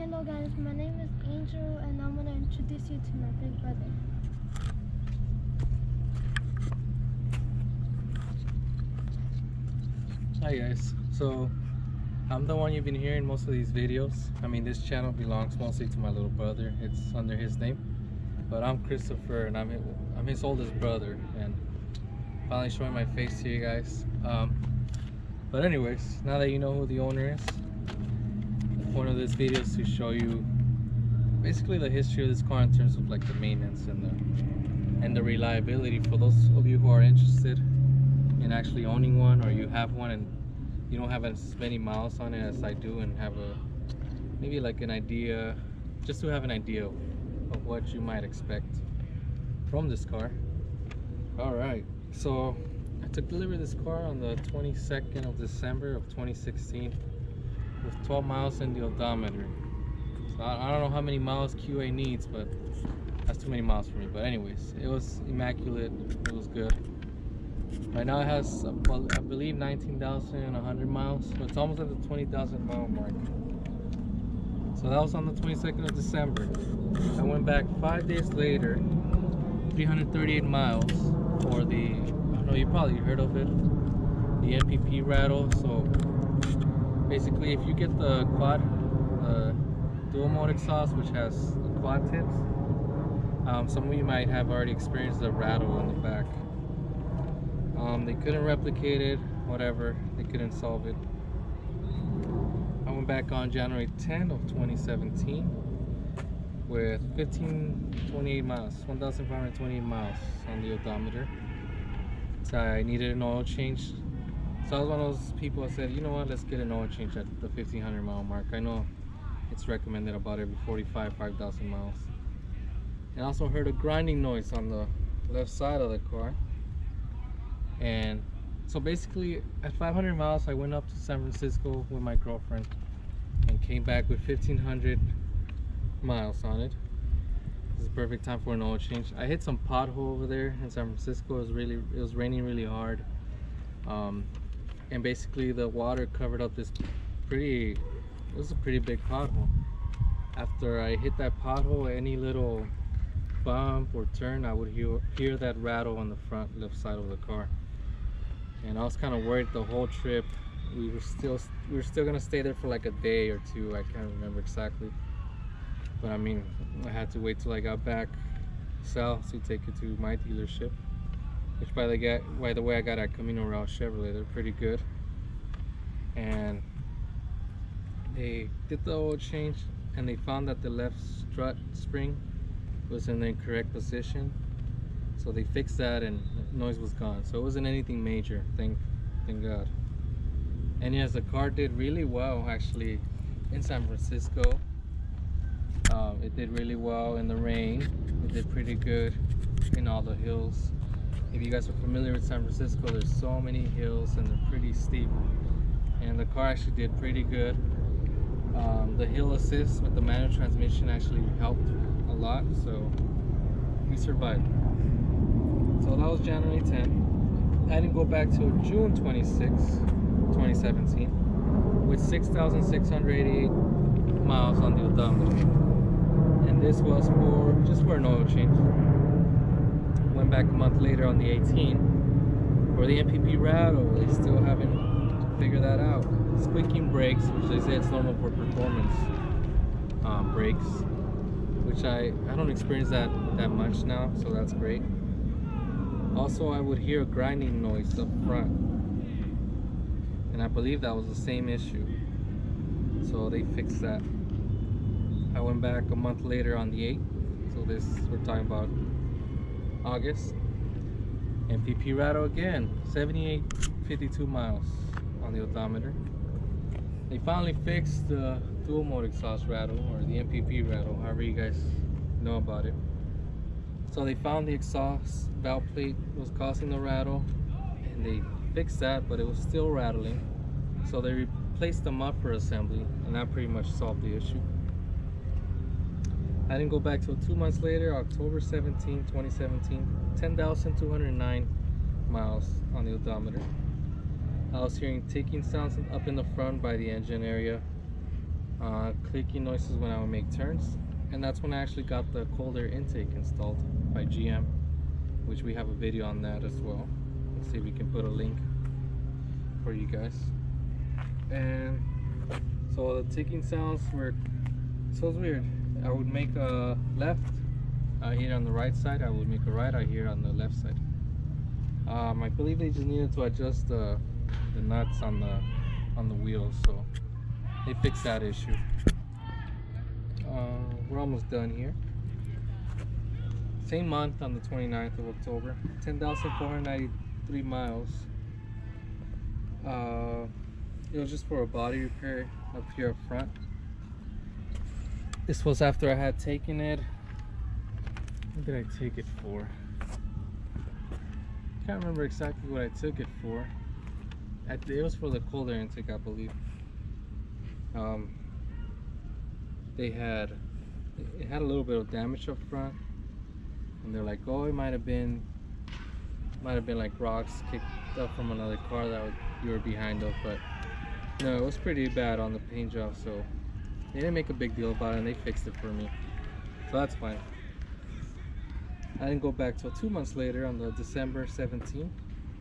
Hello guys, my name is Angel and I'm gonna introduce you to my big brother. Hi guys, so I'm the one you've been hearing most of these videos. I mean, this channel belongs mostly to my little brother. It's under his name, but I'm Christopher and I'm his oldest brother, and finally showing my face to you guys. But anyways, now that you know who the owner is, the point of this video is to show you basically the history of this car in terms of like the maintenance and the reliability for those of you who are interested in actually owning one, or you have one and you don't have as many miles on it as I do, and have maybe like an idea, just to have an idea of what you might expect from this car. Alright, so I took delivery of this car on the 22nd of December of 2016 with 12 miles in the odometer. So I don't know how many miles QA needs, but that's too many miles for me. But anyways, it was immaculate, it was good. Right now it has, I believe, 19,100 miles, so it's almost at the 20,000 mile mark. So that was on the 22nd of December. I went back 5 days later, 338 miles for the, I don't know, you probably heard of it, the MPP rattle. So basically, if you get the quad, dual mode exhaust, which has the quad tips, some of you might have already experienced the rattle in the back. They couldn't replicate it, whatever, they couldn't solve it. I went back on January 10th of 2017 with 1,528 miles, 1,528 miles on the odometer. So I needed an oil change. So I was one of those people that said, you know what, let's get an oil change at the 1,500 mile mark. I know it's recommended about every 5,000 miles. And I also heard a grinding noise on the left side of the car. And so basically at 500 miles I went up to San Francisco with my girlfriend and came back with 1,500 miles on it. This is the perfect time for an oil change. I hit some pothole over there in San Francisco. It was raining really hard, and basically the water covered up this it was a pretty big pothole. After I hit that pothole, any little bump or turn, I would hear that rattle on the front left side of the car. And I was kind of worried the whole trip. We were still gonna stay there for like a day or two. I can't remember exactly, but I mean, I had to wait till I got back south to take it to my dealership, which by the way I got at Camino Real Chevrolet. They're pretty good, and they did the oil change and they found that the left strut spring was in the incorrect position. So they fixed that and noise was gone. So it wasn't anything major, thank God. And yes, the car did really well actually in San Francisco. It did really well in the rain. It did pretty good in all the hills. If you guys are familiar with San Francisco, there's so many hills and they're pretty steep. And the car actually did pretty good. The hill assist with the manual transmission actually helped a lot, so we survived. So that was January 10th. I didn't go back till June 26, 2017 with 6,688 miles on the odometer. And this was just for an oil change. Went back a month later on the 18th for the MPP rattle. They still haven't figured that out. Squeaking brakes, which they say it's normal for performance brakes, which I don't experience that much now, so that's great. Also, I would hear a grinding noise up front, and I believe that was the same issue, so they fixed that. I went back a month later on the 8th, so we're talking about August. MPP rattle again, 7,852 miles on the odometer. They finally fixed the dual mode exhaust rattle, or the MPP rattle, however you guys know about it. So they found the exhaust valve plate was causing the rattle, and they fixed that, but it was still rattling. So they replaced the muffler assembly, and that pretty much solved the issue. I didn't go back till 2 months later, October 17, 2017, 10,209 miles on the odometer. I was hearing ticking sounds up in the front by the engine area. clicking noises when I would make turns, and that's when I actually got the cold air intake installed by GM, which we have a video on that as well. Let's see if we can put a link for you guys. And so the ticking sounds were so weird. I would make a left, I hear it on the right side. I would make a right, I hear it on the left side. I believe they just needed to adjust the nuts on the wheels, so they fixed that issue. We're almost done here. Same month, on the 29th of October, 10,493 miles. It was just for a body repair up here up front. This was after I had taken it. What did I take it for? Can't remember exactly what I took it for. It was for the cold air intake, I believe. It had a little bit of damage up front, and they're like, oh, it might have been like rocks kicked up from another car that you were behind of, but no, it was pretty bad on the paint job, so they didn't make a big deal about it and they fixed it for me, so that's fine. I didn't go back till 2 months later on the December 17th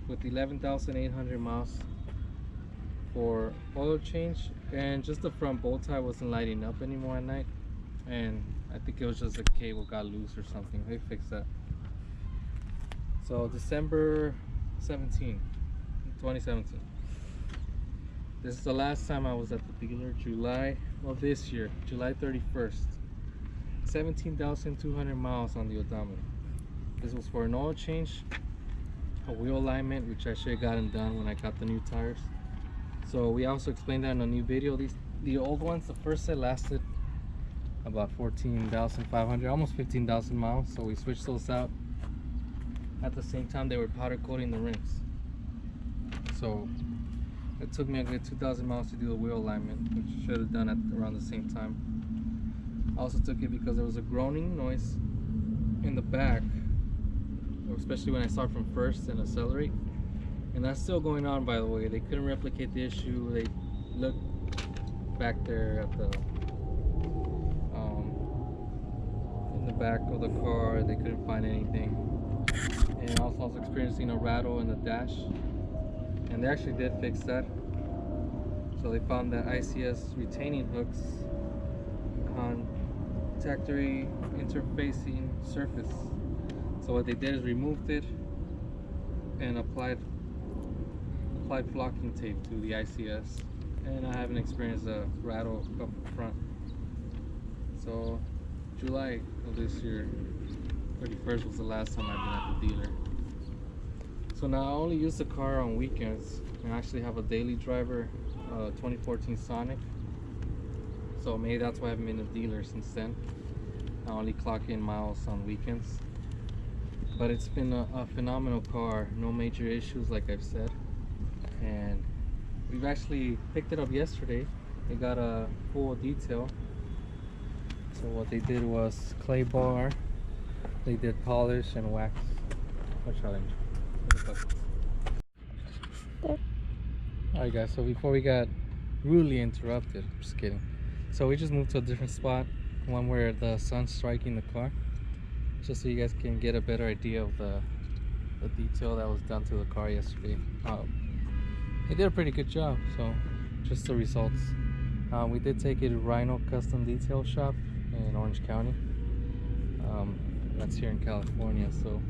with 11,800 miles for oil change, and just the front bow tie wasn't lighting up anymore at night, and I think it was just a cable got loose or something. They fixed that. So December 17, 2017. This is the last time I was at the dealer, July of this year, July 31st. 17,200 miles on the odometer. This was for an oil change, a wheel alignment, which I should have gotten done when I got the new tires. So we also explained that in a new video. The old ones, the first set lasted about 14,500, almost 15,000 miles. So we switched those out. At the same time, they were powder coating the rims. So it took me a good 2,000 miles to do the wheel alignment, which I should have done at around the same time. I also took it because there was a groaning noise in the back, especially when I start from first and accelerate. And that's still going on, by the way. They couldn't replicate the issue. They looked back there at the in the back of the car. They couldn't find anything. And also I was experiencing a rattle in the dash, and they actually did fix that. So they found that ICS retaining hooks, contactory interfacing surface. So what they did is removed it and applied flocking tape to the ICS, and I haven't experienced a rattle up front. So July of this year, 31st, was the last time I've been at the dealer. So now I only use the car on weekends, and I actually have a daily driver, 2014 Sonic. So maybe that's why I haven't been a dealer since then. I only clock in miles on weekends. But it's been a phenomenal car, no major issues like I've said. And we've actually picked it up yesterday. They got a full detail. So what they did was clay bar, they did polish and wax. What challenge? Alright guys, so before we got rudely interrupted, just kidding. So we just moved to a different spot, one where the sun's striking the car, just so you guys can get a better idea of the detail that was done to the car yesterday. They did a pretty good job, so just the results. We did take it to Rhino Custom Detail Shop in Orange County. That's here in California, so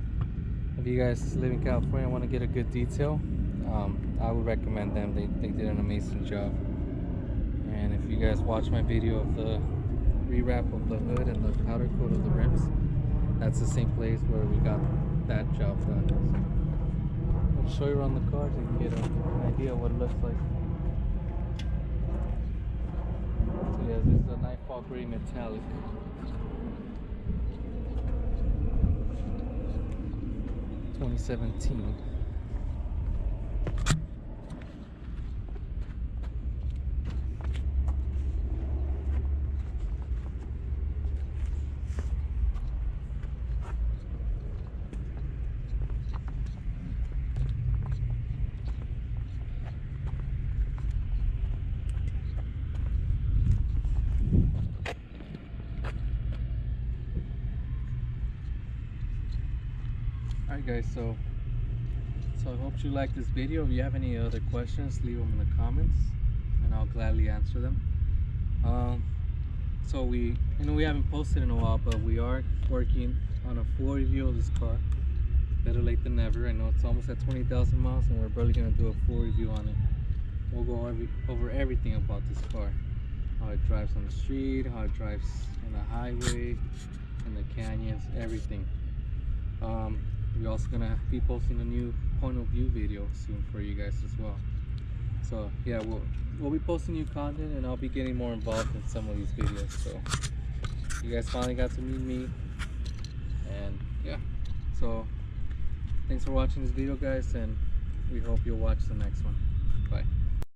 if you guys live in California and want to get a good detail, I would recommend them. They did an amazing job. And if you guys watch my video of the rewrap of the hood and the powder coat of the rims, that's the same place where we got that job done. So I'll show you around the car so you can get an idea of what it looks like. So yeah, this is a Nightfall Gray Metallic. (2017). Alright guys, so I hope you like this video. If you have any other questions, leave them in the comments and I'll gladly answer them. So we haven't posted in a while, but we are working on a full review of this car. Better late than never. I know it's almost at 20,000 miles and we're barely gonna do a full review on it. We'll go over everything about this car. How it drives on the street, how it drives on the highway, in the canyons, everything. We're also gonna be posting a new point of view video soon for you guys as well. So yeah, we'll be posting new content and I'll be getting more involved in some of these videos. So you guys finally got to meet me, and yeah, so thanks for watching this video guys, and we hope you'll watch the next one. Bye.